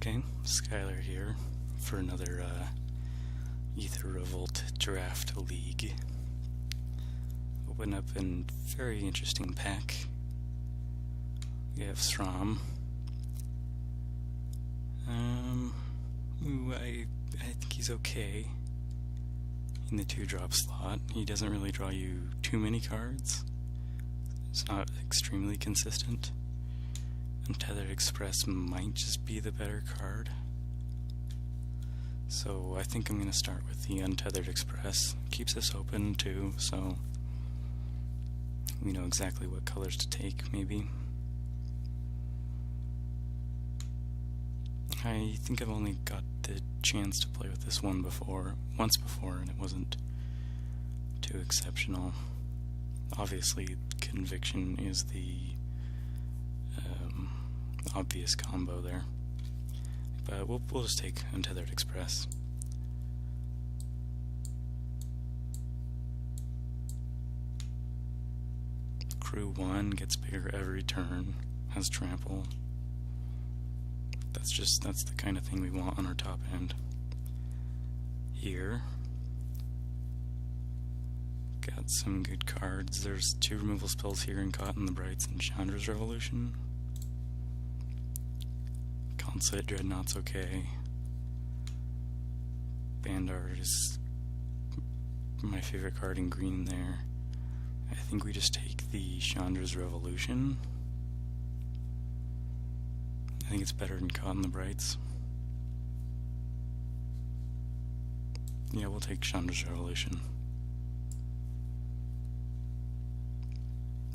Okay, Skyler here for another Aether Revolt Draft League. Open up a very interesting pack. We have Srom. I think he's okay in the 2-drop slot. He doesn't really draw you too many cards. It's not extremely consistent. Untethered Express might just be the better card. So I think I'm going to start with the Untethered Express. Keeps us open too, so we know exactly what colors to take, maybe. I think I've only got the chance to play with this one once before, and it wasn't too exceptional. Obviously, Conviction is the obvious combo there, but we'll just take Untethered Express. Crew 1 gets bigger every turn, has trample. That's the kind of thing we want on our top end. Here, got some good cards. There's 2 removal spells here in Caught in the Brights and Chandra's Revolution. Consulate Dreadnought's okay. Bandard is my favorite card in green there. I think we just take the Chandra's Revolution. I think it's better than Caught in the Brights. Yeah, we'll take Chandra's Revolution.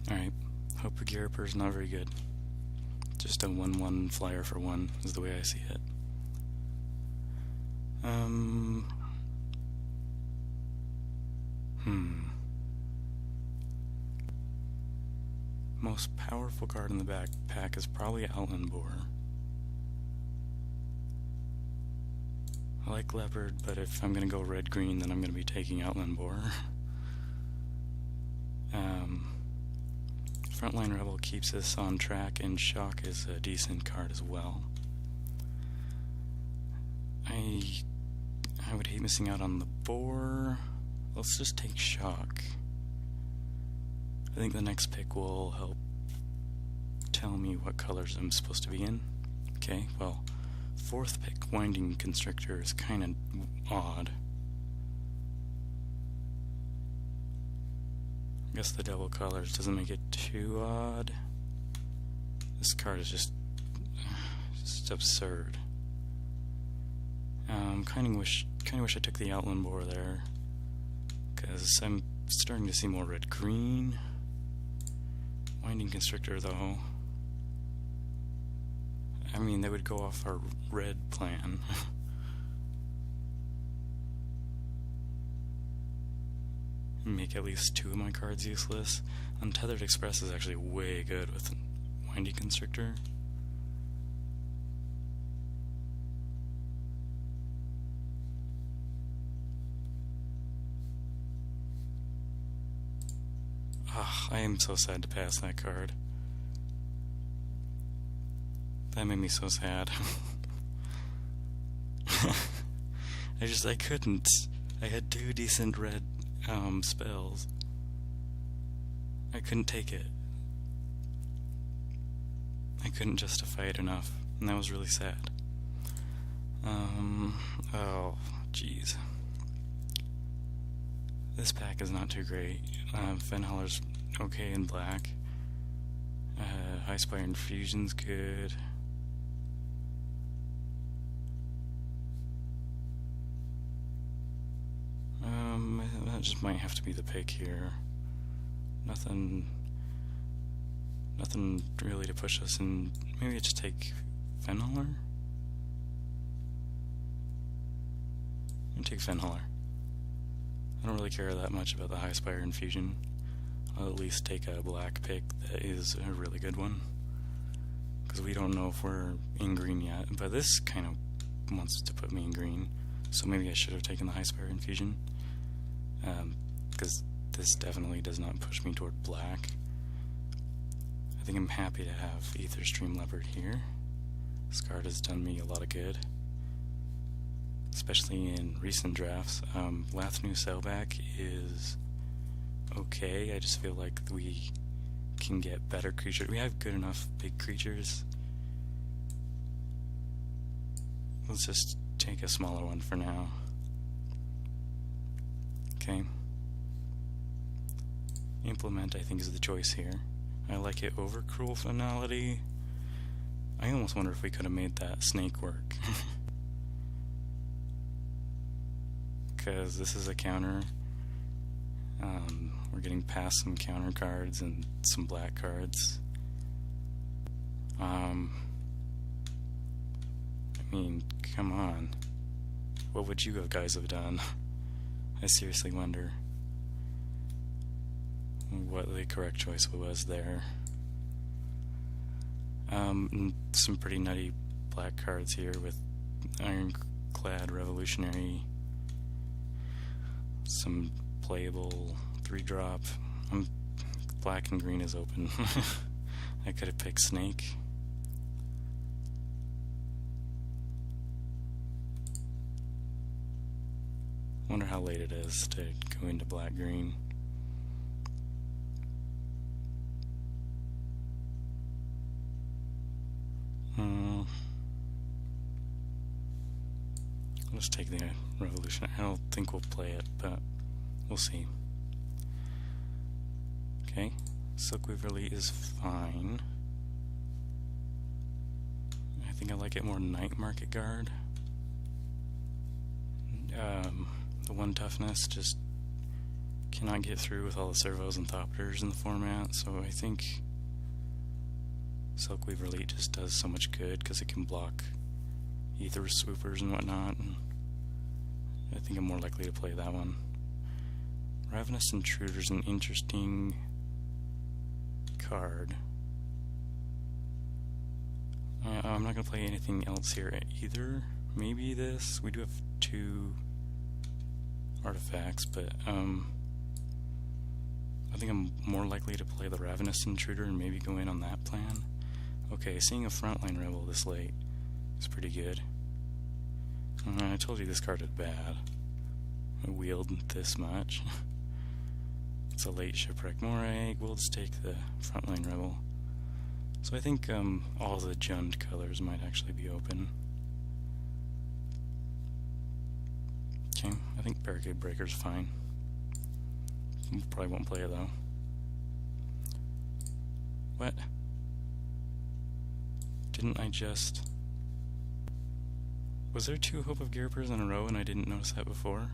Alright, Hope of Gariper's not very good. Just a 1/1 flyer for 1 is the way I see it. Most powerful card in the back pack is probably Outland Boar. I like Leopard, but if I'm going to go red-green, then I'm going to be taking Outland Boar. Frontline Rebel keeps us on track, and Shock is a decent card as well. I would hate missing out on the Boar. Let's just take Shock. I think the next pick will help tell me what colors I'm supposed to be in. Okay, well, 4th pick, Winding Constrictor, is kind of odd. I guess the double colors doesn't make it too odd. This card is just absurd. Kind of wish I took the Outland Boar there, because I'm starting to see more red-green. Winding Constrictor, though, I mean, they would go off our red plan. Make at least 2 of my cards useless. Untethered Express is actually way good with Winding Constrictor. I am so sad to pass that card. That made me so sad. I couldn't. I had 2 decent red spells. I couldn't take it. I couldn't justify it enough, and that was really sad. Oh, jeez. This pack is not too great. Fenhaller's okay in black. Highspire Infusion's good. That just might have to be the pick here. Nothing really to push us, and maybe I just take Fenhaller? I'm gonna take Fenhaller. I don't really care that much about the Highspire Infusion. I'll at least take a black pick that is a really good one, because we don't know if we're in green yet, but this kind of wants to put me in green, so maybe I should have taken the Highspire Infusion, because this definitely does not push me toward black. I think I'm happy to have Aether Stream Leopard here. This card has done me a lot of good, especially in recent drafts. Lathnu Sailback is okay. I just feel like we can get better creatures. We have good enough big creatures. Let's just take a smaller one for now. Okay. Implement, I think, is the choice here. I like it over Cruel Finality. I almost wonder if we could have made that snake work. Because this is a counter. We're getting past some counter cards and some black cards. I mean, come on. What would you guys have done? I seriously wonder what the correct choice was there. Some pretty nutty black cards here with Ironclad Revolutionary, some playable 3-drop. Black and green is open. I could have picked Snake. Wonder how late it is to go into black-green. I'll just take the Revolution. I don't think we'll play it, but we'll see. Okay, Silkweave Elite is fine. I think I like it more Night Market Guard. The 1 toughness just cannot get through with all the servos and thopters in the format, so I think Silkweave Elite just does so much good because it can block Aether Swoopers and whatnot, and I think I'm more likely to play that one. Ravenous Intruder is an interesting card. I'm not going to play anything else here either. Maybe this. We do have 2 artifacts, but I think I'm more likely to play the Ravenous Intruder and maybe go in on that plan. Okay, seeing a Frontline Rebel this late is pretty good. I told you this card is bad. I wheeled this much. It's a late Shipwreck Moray. We'll just take the Frontline Rebel. So I think all the Jund colors might actually be open. Okay, I think Barricade Breaker's fine. Probably won't play it though. What? Didn't I just... Was there 2 Hope of Garpers in a row and I didn't notice that before?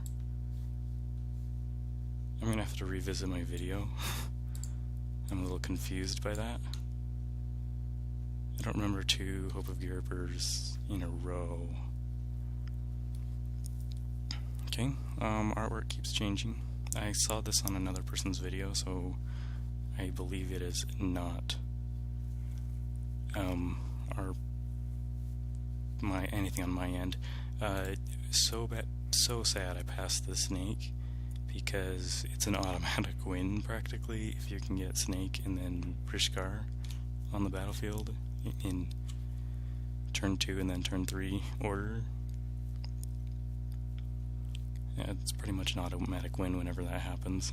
I'm gonna have to revisit my video. I'm a little confused by that. I don't remember 2 Hope of Garpers in a row. Okay, artwork keeps changing. I saw this on another person's video, so I believe it is not anything on my end. So sad I passed the Snake because it's an automatic win practically if you can get Snake and then Prishkar on the battlefield in turn 2 and then turn 3 order. Yeah, it's pretty much an automatic win whenever that happens.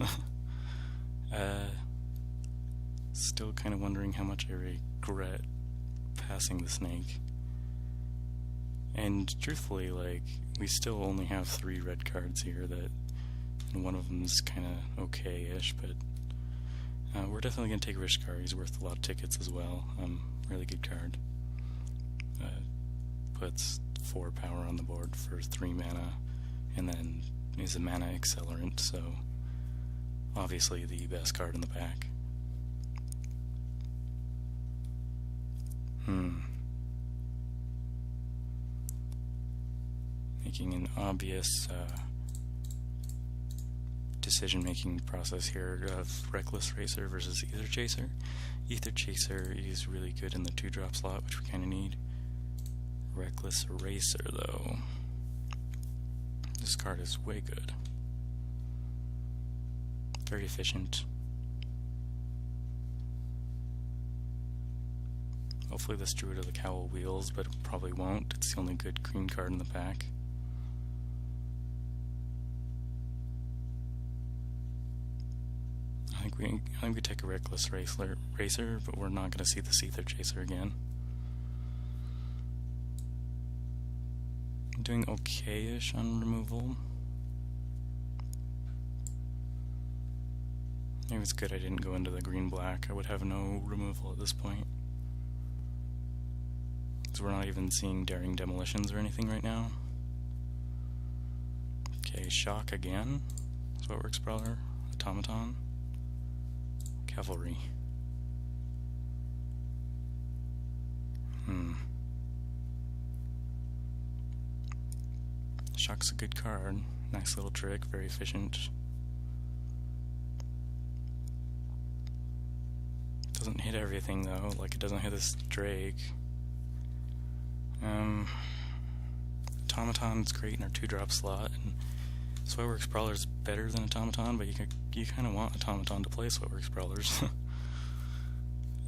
Still kind of wondering how much I regret passing the Snake. And truthfully, like, we still only have 3 red cards here and one of them is kind of okay-ish, but we're definitely going to take Rishkar. He's worth a lot of tickets as well. Really good card. Puts 4 power on the board for 3 mana, and then is a mana accelerant, so obviously the best card in the pack. Making an obvious decision-making process here of Reckless Racer versus Aether Chaser. Aether Chaser is really good in the 2-drop slot, which we kind of need. Reckless Racer, though. This card is way good. Very efficient. Hopefully this Druid of the Cowl wheels, but it probably won't. It's the only good green card in the pack. I think we take a Reckless Racer, but we're not going to see the Aether Chaser again. I'm doing okay-ish on removal. Maybe it's good I didn't go into the green-black. I would have no removal at this point. So we're not even seeing Daring Demolitions or anything right now. Okay, Shock again. Sweatworks Brawler, Automaton, Cavalry. Shock's a good card. Nice little trick, very efficient. Doesn't hit everything though, like it doesn't hit this Drake. Automaton's great in our 2-drop slot, and Sweatworks Brawler's better than Automaton, but you kind of want Automaton to play Sweatworks Brawlers.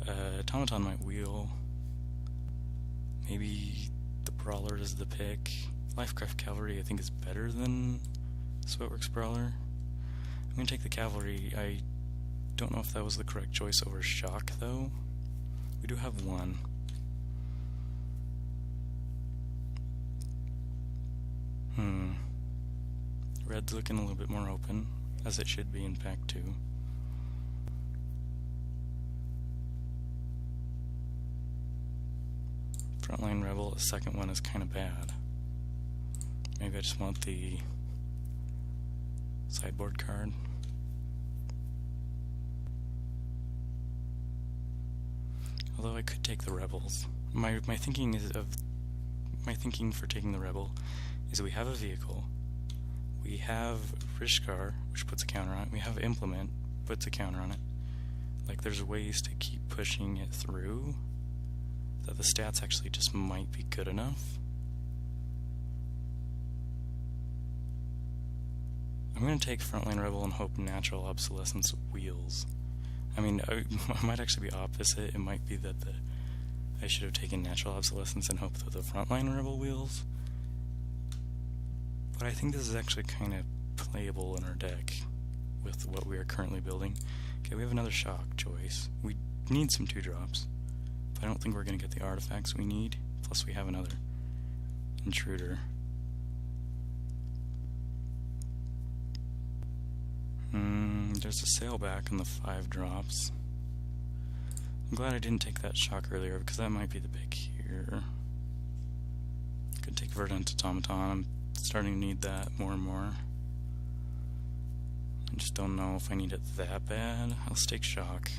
Automaton might wheel. Maybe the Brawler is the pick. Lifecraft Cavalry I think is better than Sweatworks Brawler. I'm going to take the Cavalry. I don't know if that was the correct choice over Shock though. We do have one. Red's looking a little bit more open, as it should be in pack 2. Frontline Rebel, the second one is kind of bad. Maybe I just want the sideboard card. Although I could take the Rebels. My thinking for taking the Rebel is we have a vehicle, we have Rishkar, which puts a counter on it, we have Implement, puts a counter on it. Like, there's ways to keep pushing it through that the stats actually just might be good enough. I'm going to take Frontline Rebel and hope Natural Obsolescence wheels. I mean, I might actually be opposite. It might be that I should have taken Natural Obsolescence and hoped that the Frontline Rebel wheels. But I think this is actually kind of playable in our deck with what we are currently building. Okay, we have another Shock choice. We need some 2-drops, but I don't think we're going to get the artifacts we need. Plus we have another Intruder. There's a Sailback on the 5-drops. I'm glad I didn't take that Shock earlier, because that might be the pick here. Could take Verdant Automaton. I'm starting to need that more and more. I just don't know if I need it that bad. I'll stake Shock.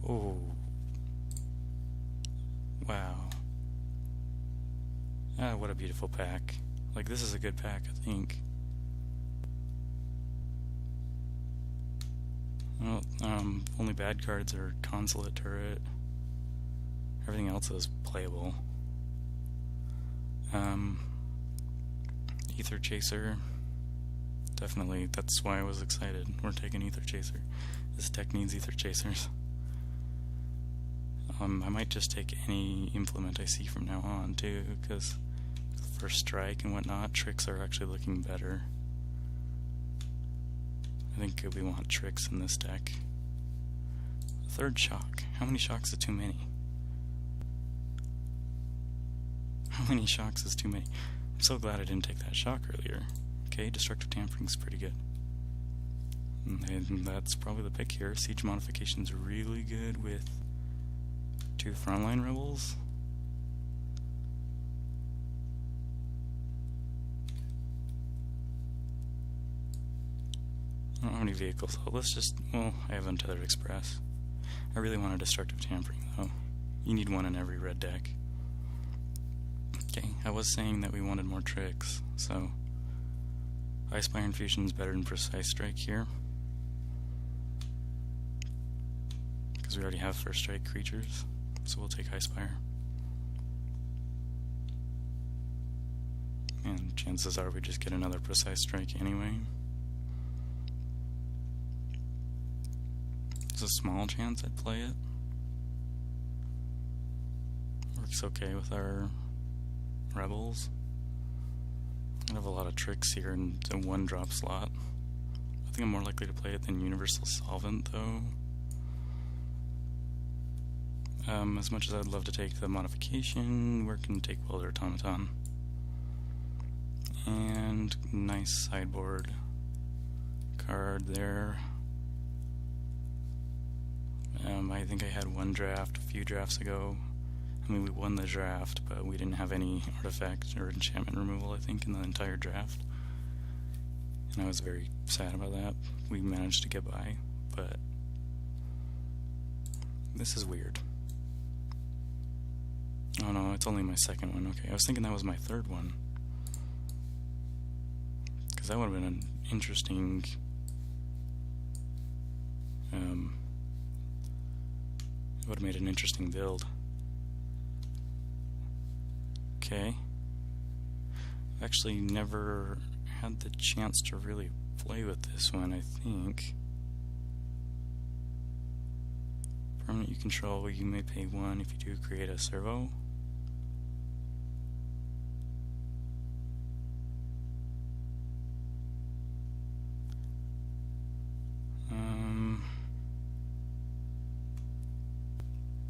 Oh. Wow. Ah, what a beautiful pack. Like, this is a good pack, I think. Well, only bad cards are Consulate Turret. Everything else is playable. Aether Chaser. Definitely, that's why I was excited. We're taking Aether Chaser. This deck needs Aether Chasers. I might just take any Implement I see from now on, too, because for Strike and whatnot, tricks are actually looking better. I think we want tricks in this deck. Third Shock. How many Shocks is too many? How many Shocks is too many? I'm so glad I didn't take that Shock earlier. Okay, Destructive Tampering's pretty good. And that's probably the pick here. Siege Modification's really good with 2 Frontline Rebels. I don't have any vehicles, so let's just, well, I have Untethered Express. I really want a Destructive Tampering, though. You need one in every red deck. Okay, I was saying that we wanted more tricks, so Icefire Infusion is better than Precise Strike here, because we already have First Strike creatures, so we'll take Icefire. And chances are we just get another Precise Strike anyway. there's a small chance I'd play it. Works okay with our rebels. I have a lot of tricks here in the 1-drop slot. I think I'm more likely to play it than Universal Solvent, though. As much as I'd love to take the modification, we're going to take Welder Automaton. And nice sideboard card there. I think I had one draft a few drafts ago. I mean, we won the draft, but we didn't have any artifact or enchantment removal, I think, in the entire draft. And I was very sad about that. We managed to get by, but this is weird. Oh no, it's only my second one. Okay, I was thinking that was my third one. Because that would have been an interesting... it would have made an interesting build. Okay. I've actually never had the chance to really play with this one, I think. Permanent you control, you may pay 1 if you do create a servo.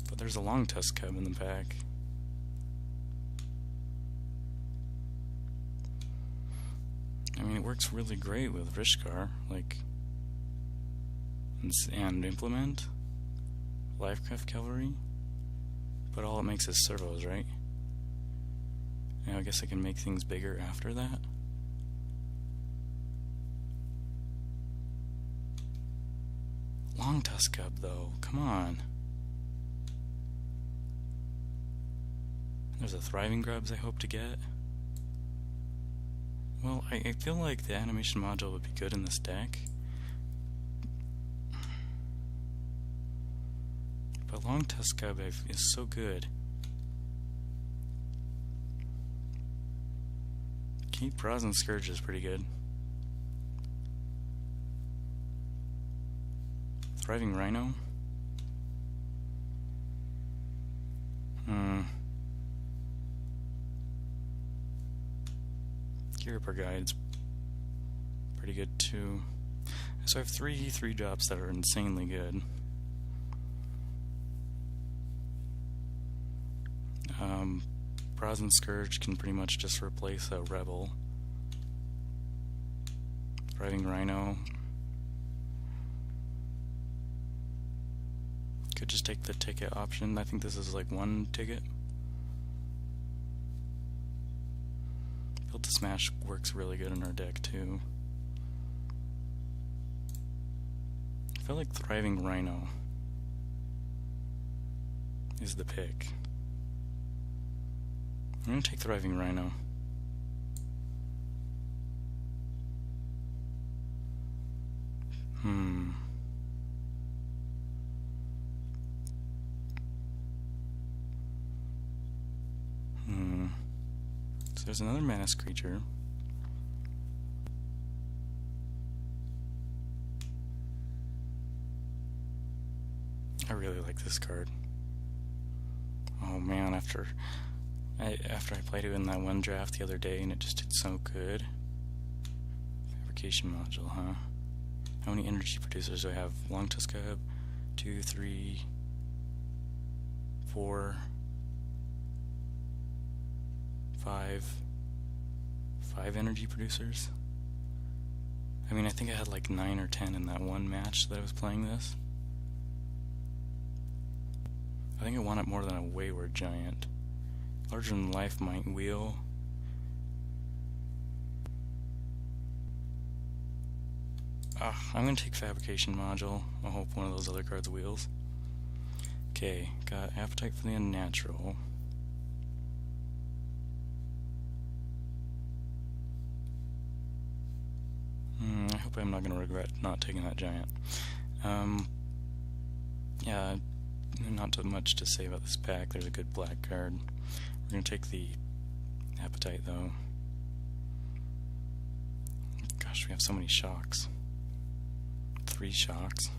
But there's a long tusk cub in the pack. I mean, it works really great with Rishkar, like, and Implement, Lifecraft Cavalry, but all it makes is servos, right? And I guess I can make things bigger after that. Long Tusk Cub, though, come on. There's a Thriving Grubs I hope to get. Well, I feel like the animation module would be good in this deck. But Long Tusk Cub is so good. Keep Brazen Scourge is pretty good. Thriving Rhino? Reaper Guide's pretty good too. So I have 3 drops that are insanely good. Brazen Scourge can pretty much just replace a Rebel. Thriving Rhino. Could just take the ticket option. I think this is like 1 ticket. Build to Smash works really good in our deck too. I feel like Thriving Rhino is the pick. I'm gonna take Thriving Rhino. So there's another Menace creature. I really like this card. Oh man, after I played it in that one draft the other day and it just did so good. Fabrication module, huh? How many energy producers do I have? Long Tusk Cub, 2, 3, 4, 5 energy producers. I mean, I think I had like 9 or 10 in that one match that I was playing this. I think I won it more than a Wayward Giant. Larger than life Might Wheel. I'm gonna take Fabrication Module. I hope one of those other cards wheels. Okay, got Appetite for the Unnatural. I hope I'm not gonna regret not taking that giant. Yeah, not too much to say about this pack. There's a good black card. We're gonna take the Appetite though. Gosh, we have so many shocks. 3 shocks.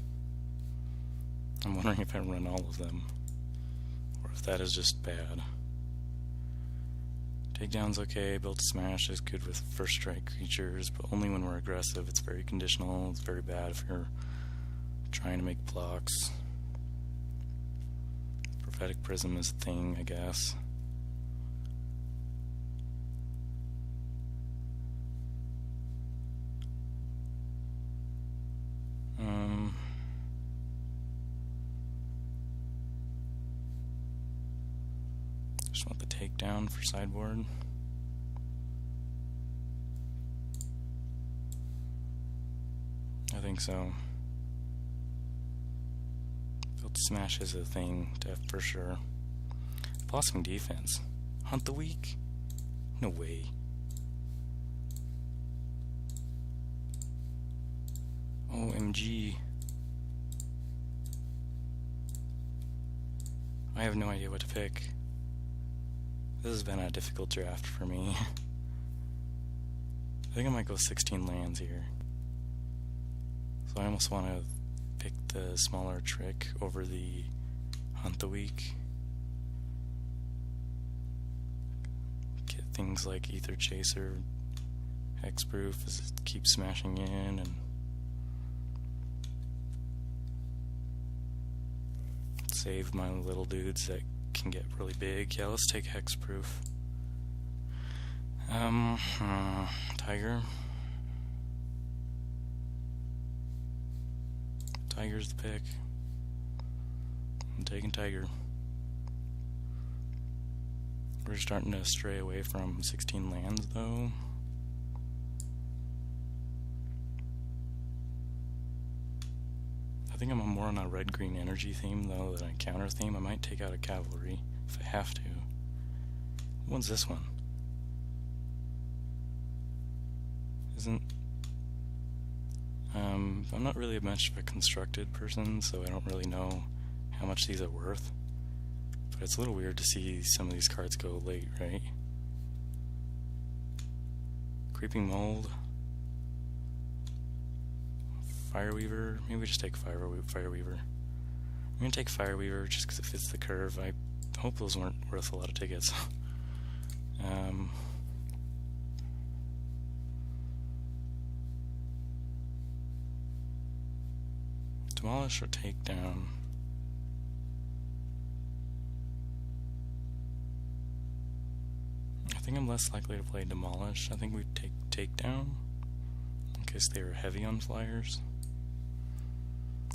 I'm wondering if I run all of them, or if that is just bad. Takedown's okay, Built to Smash is good with first strike creatures, but only when we're aggressive. It's very conditional, it's very bad if you're trying to make blocks. Prophetic Prism is a thing, I guess. Just want the takedown for sideboard. I think so. Built to Smash is a thing for sure. Blossoming Defense. Hunt the Weak? No way. OMG. I have no idea what to pick. This has been a difficult draft for me. I think I might go 16 lands here. So I almost want to pick the smaller trick over the Hunt the Weak. Get things like Aether Chaser, Hexproof as it keeps smashing in, and save my little dudes that can get really big. Yeah, let's take Hexproof. Tiger. Tiger's the pick. I'm taking Tiger. We're starting to stray away from 16 lands though. I think I'm more on a red-green energy theme though than a counter theme. I might take out a cavalry if I have to. What's this one? I'm not really much of a constructed person, so I don't really know how much these are worth. But it's a little weird to see some of these cards go late, right? Creeping Mold. Fireweaver. Maybe we just take Fireweaver. I'm gonna take Fireweaver just because it fits the curve. I hope those weren't worth a lot of tickets. Demolish or Takedown? I think I'm less likely to play Demolish. I think we'd take Takedown in case they were heavy on flyers.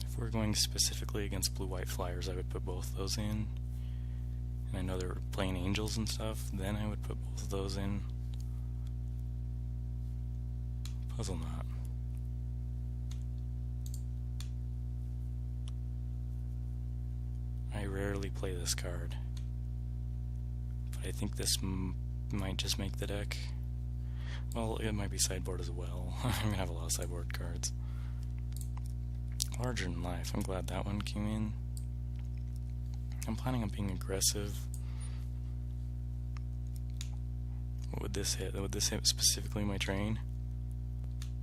If we're going specifically against blue-white flyers, I would put both those in. And I know they were playing Angels and stuff, then I would put both of those in. Puzzle Knot. I rarely play this card, but I think this might just make the deck. Well, it might be sideboard as well. I'm gonna have a lot of sideboard cards. Larger Than Life. I'm glad that one came in. I'm planning on being aggressive. What would this hit? Would this hit specifically my train?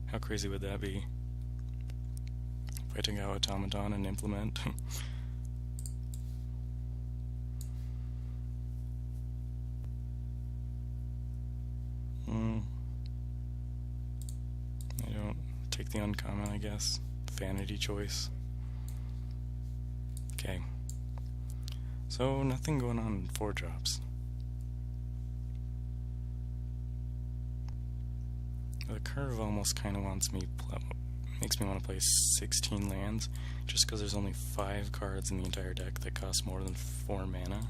How crazy would that be? If I took out Automaton and Implement. I don't take the uncommon, I guess. Vanity choice. Okay. So, nothing going on in 4-drops. The curve almost kind of makes me want to play 16 lands, just because there's only 5 cards in the entire deck that cost more than 4 mana.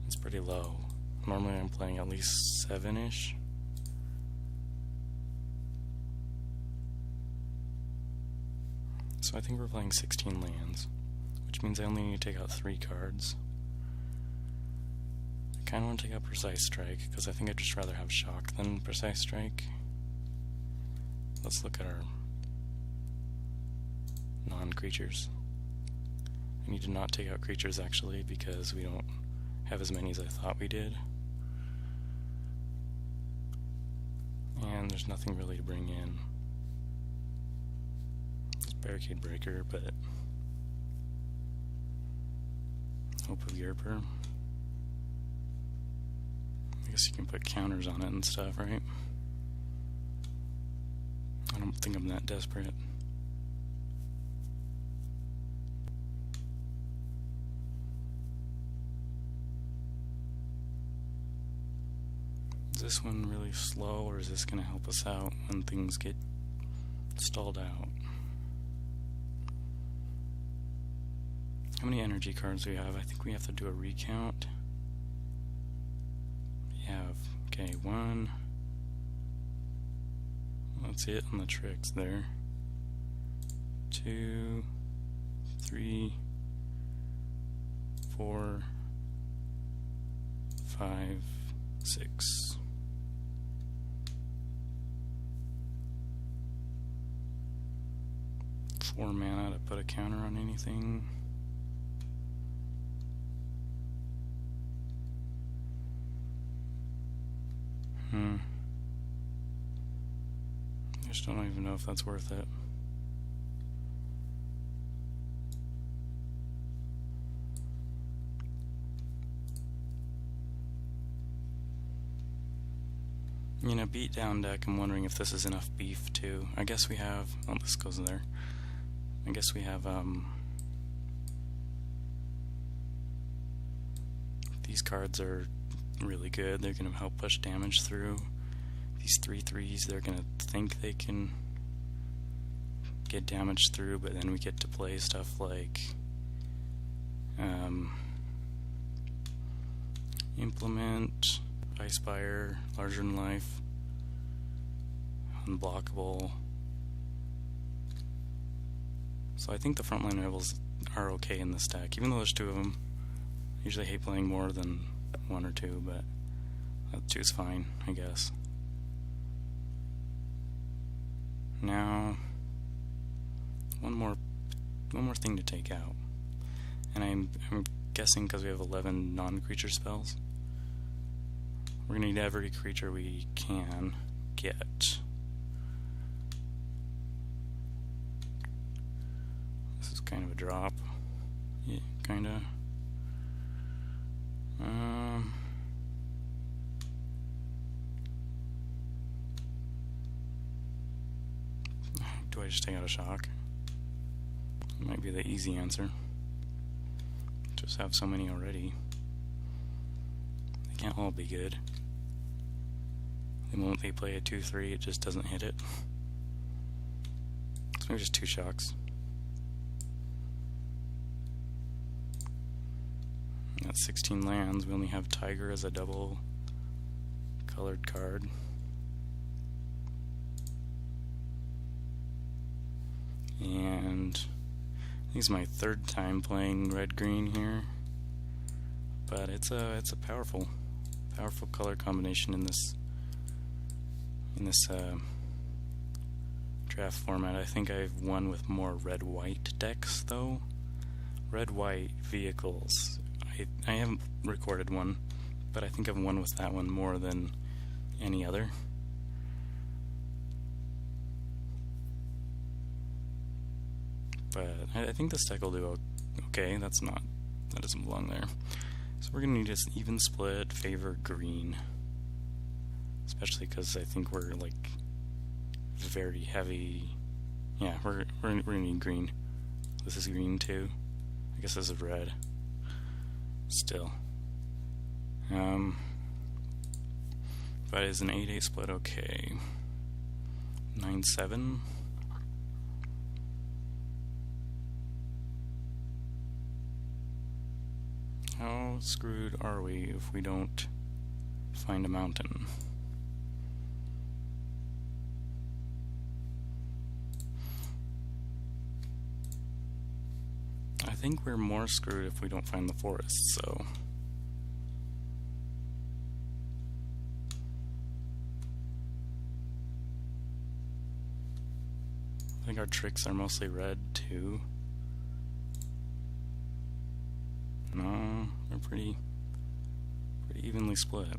It's pretty low. Normally I'm playing at least 7-ish. So I think we're playing 16 lands, which means I only need to take out 3 cards. I kind of want to take out Precise Strike, because I think I'd just rather have Shock than Precise Strike. Let's look at our non-creatures. I need to not take out creatures actually, because we don't have as many as I thought we did. And there's nothing really to bring in. It's Barricade Breaker, but Hope of Yerper. I guess you can put counters on it and stuff, right? I don't think I'm that desperate. Is this one really slow, or is this going to help us out when things get stalled out? How many energy cards do we have? I think we have to do a recount. We have, okay, 1. That's it on the tricks there. 2, 3, 4, 5, 6. Four mana to put a counter on anything. I just don't even know if that's worth it. You know, beat down deck, I'm wondering if this is enough beef too. I guess we have, oh, this goes there. I guess we have, these cards are really good. They're going to help push damage through. These 3/3s, they're going to think they can get damage through, but then we get to play stuff like Implement, Ice Spire, Larger Than Life, Unblockable. So I think the frontline rebels are okay in this deck, even though there's 2 of them. I usually hate playing more than 1 or 2, but 2 is fine, I guess. Now, one more thing to take out, and I'm guessing because we have 11 non-creature spells, we're gonna need every creature we can get. This is kind of a drop, yeah, kinda. Do I just take out a shock? That might be the easy answer. Just have so many already. They can't all be good. The moment they play a 2/3, it just doesn't hit it. So maybe just 2 shocks. That's 16 lands. We only have Tiger as a double colored card. And I think it's my 3rd time playing red-green here, but it's a powerful color combination in this draft format. I think I've won with more red-white decks though. Red-white vehicles. I haven't recorded one, but I think I've won with that one more than any other. But I think this deck will do okay. That doesn't belong there. So we're gonna need to even split, favor green, especially because I think we're like very heavy. Yeah, we're gonna need green. This is green too. I guess this is red. Still, but is an 8/8 split okay? 9/7. How screwed are we if we don't find a mountain? I think we're more screwed if we don't find the forest, so I think our tricks are mostly red too. No, they're pretty evenly split.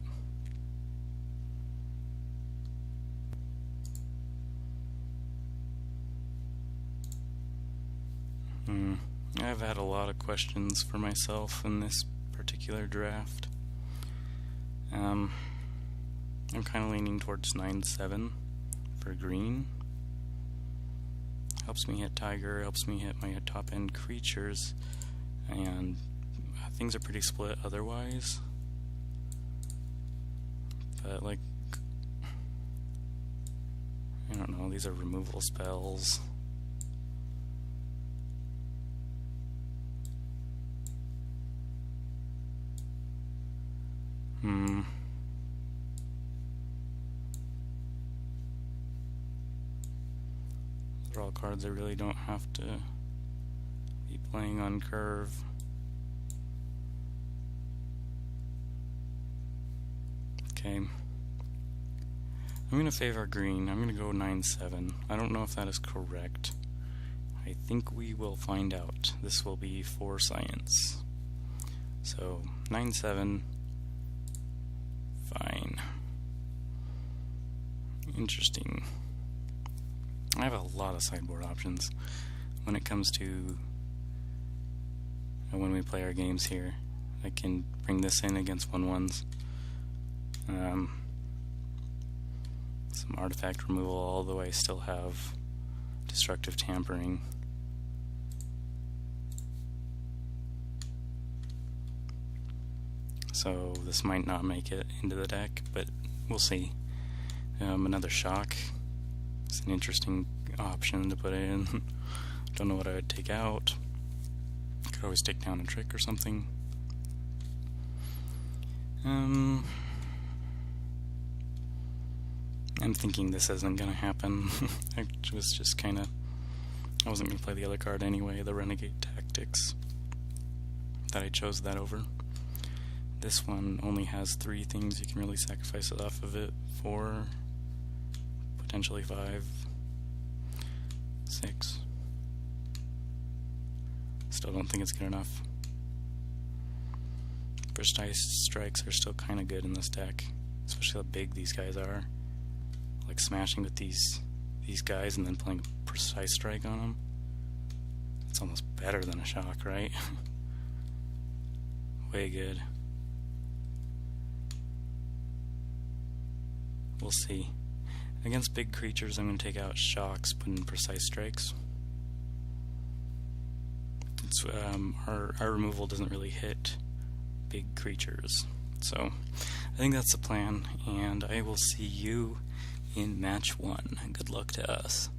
I've had a lot of questions for myself in this particular draft. I'm kind of leaning towards 9/7 for green. Helps me hit Tiger, helps me hit my top end creatures, and things are pretty split otherwise. But like, I don't know, these are removal spells. These are all cards I really don't have to be playing on curve. Okay. I'm going to favor green. I'm going to go 9/7. I don't know if that is correct. I think we will find out. This will be for science. So, 9/7. Fine. Interesting. I have a lot of sideboard options when it comes to when we play our games here. I can bring this in against 1/1s. Some artifact removal, although I still have destructive tampering. So this might not make it into the deck, but we'll see. Another shock. It's an interesting option to put in. Don't know what I would take out. Could always take down a trick or something. I'm thinking this isn't gonna happen. I wasn't gonna play the other card anyway, the Renegade Tactics, that I chose that over. This one only has 3 things you can really sacrifice it off of it. 4, potentially 5, 6. Still don't think it's good enough. Precise strikes are still kind of good in this deck, especially how big these guys are. Like smashing with these guys and then playing a precise strike on them. It's almost better than a shock, right? Way good. We'll see. Against big creatures, I'm going to take out shocks, put in precise strikes. It's, our removal doesn't really hit big creatures. So, I think that's the plan, and I will see you in match 1. Good luck to us.